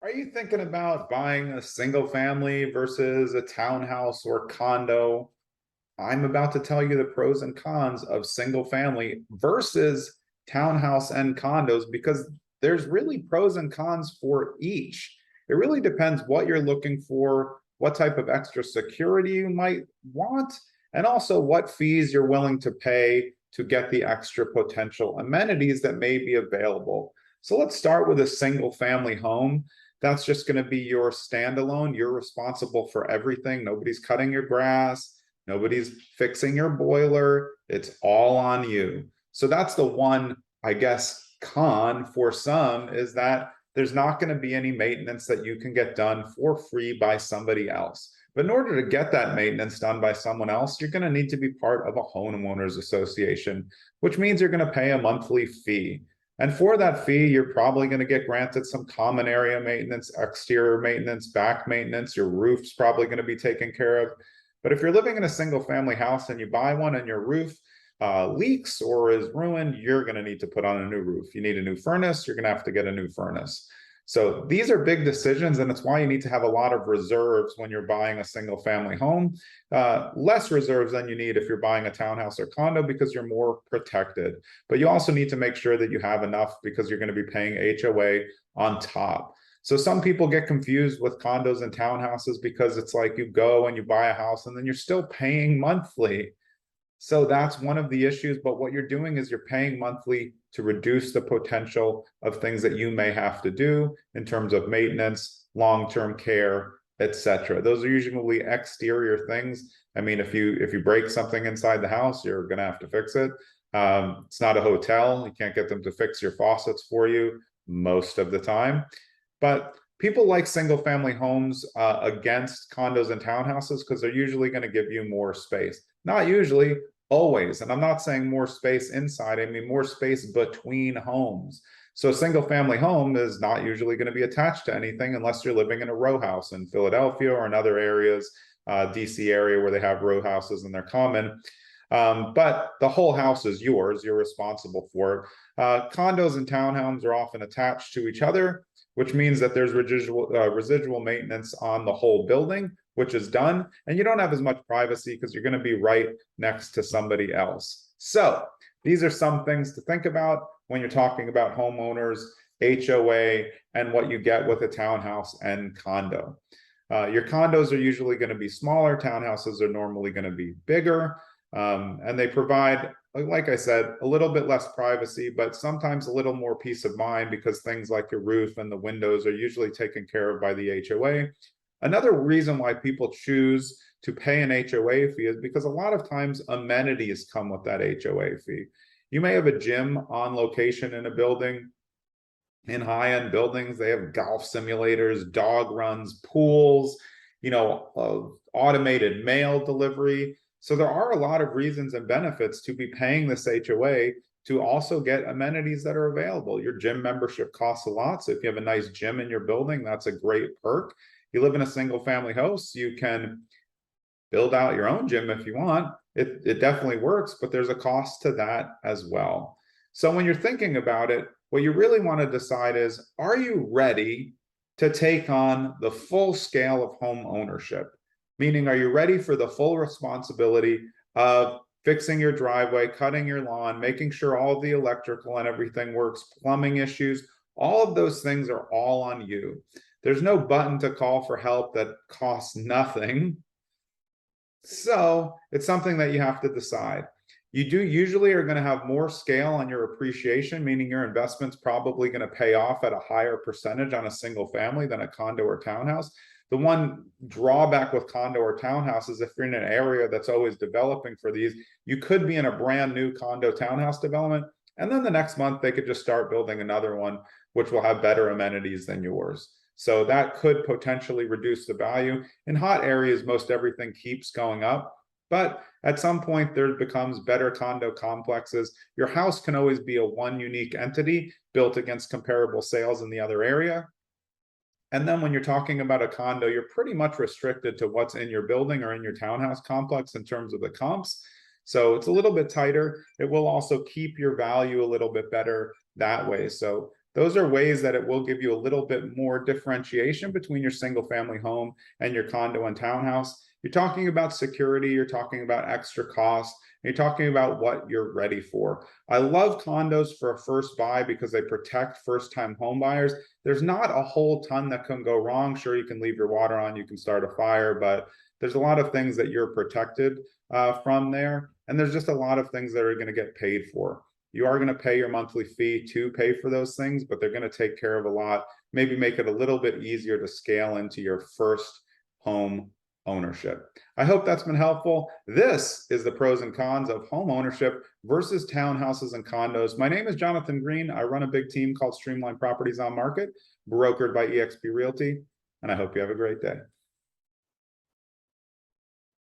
Are you thinking about buying a single family versus a townhouse or condo? I'm about to tell you the pros and cons of single family versus townhouse and condos because there's really pros and cons for each. It really depends what you're looking for, what type of extra security you might want, and also what fees you're willing to pay to get the extra potential amenities that may be available. So let's start with a single family home. That's just going to be your standalone. You're responsible for everything. Nobody's cutting your grass. Nobody's fixing your boiler. It's all on you. So that's the one, I guess, con for some is that there's not going to be any maintenance that you can get done for free by somebody else. But in order to get that maintenance done by someone else, you're going to need to be part of a homeowners association, which means you're going to pay a monthly fee. And for that fee, you're probably going to get granted some common area maintenance, exterior maintenance, back maintenance. Your roof's probably going to be taken care of. But if you're living in a single family house and you buy one and your roof leaks or is ruined, you're going to need to put on a new roof. You need a new furnace, you're going to have to get a new furnace. So these are big decisions, and it's why you need to have a lot of reserves when you're buying a single family home. Less reserves than you need if you're buying a townhouse or condo because you're more protected. But you also need to make sure that you have enough because you're going to be paying HOA on top. So some people get confused with condos and townhouses because it's like you go and you buy a house and then you're still paying monthly. So that's one of the issues. But what you're doing is you're paying monthly to reduce the potential of things that you may have to do in terms of maintenance, long-term care, etc. Those are usually exterior things. I mean, if you break something inside the house, you're going to have to fix it. It's not a hotel. You can't get them to fix your faucets for you most of the time. But people like single family homes against condos and townhouses because they're usually going to give you more space. Not usually, always. And I'm not saying more space inside, I mean more space between homes. So a single family home is not usually going to be attached to anything unless you're living in a row house in Philadelphia or in other areas, DC area where they have row houses and they're common. But the whole house is yours. You're responsible for it. Condos and townhomes are often attached to each other, which means that there's residual maintenance on the whole building, which is done. And you don't have as much privacy because you're going to be right next to somebody else. So these are some things to think about when you're talking about homeowners, HOA, and what you get with a townhouse and condo. Your condos are usually going to be smaller. Townhouses are normally going to be bigger. And they provide, like I said, a little bit less privacy, but sometimes a little more peace of mind because things like your roof and the windows are usually taken care of by the HOA. Another reason why people choose to pay an HOA fee is because a lot of times amenities come with that HOA fee. You may have a gym on location in a building. In high-end buildings, they have golf simulators, dog runs, pools, automated mail delivery. So there are a lot of reasons and benefits to be paying this HOA to also get amenities that are available. Your gym membership costs a lot. So if you have a nice gym in your building, that's a great perk. You live in a single family house, you can build out your own gym if you want. It definitely works, but there's a cost to that as well. So when you're thinking about it, what you really want to decide is, are you ready to take on the full scale of home ownership? Meaning, are you ready for the full responsibility of fixing your driveway, cutting your lawn, making sure all the electrical and everything works, plumbing issues, all of those things are all on you. There's no button to call for help that costs nothing. So it's something that you have to decide. You do usually are going to have more scale on your appreciation, meaning your investment's probably going to pay off at a higher percentage on a single family than a condo or townhouse. The one drawback with condo or townhouse is if you're in an area that's always developing for these, you could be in a brand new condo townhouse development, and then the next month they could just start building another one, which will have better amenities than yours. So that could potentially reduce the value. In hot areas, most everything keeps going up. But at some point, there becomes better condo complexes. Your house can always be a one unique entity built against comparable sales in the other area. And then when you're talking about a condo, you're pretty much restricted to what's in your building or in your townhouse complex in terms of the comps. So it's a little bit tighter. It will also keep your value a little bit better that way. So those are ways that it will give you a little bit more differentiation between your single family home and your condo and townhouse. You're talking about security, you're talking about extra costs, you're talking about what you're ready for. I love condos for a first buy because they protect first-time home buyers. There's not a whole ton that can go wrong. Sure, you can leave your water on, you can start a fire, but there's a lot of things that you're protected from there. And there's just a lot of things that are going to get paid for. You are going to pay your monthly fee to pay for those things, but they're going to take care of a lot, maybe make it a little bit easier to scale into your first home ownership. I hope that's been helpful. This is the pros and cons of home ownership versus townhouses and condos. My name is Jonathan Green. I run a big team called Streamline Properties on Market, brokered by eXp Realty, and I hope you have a great day.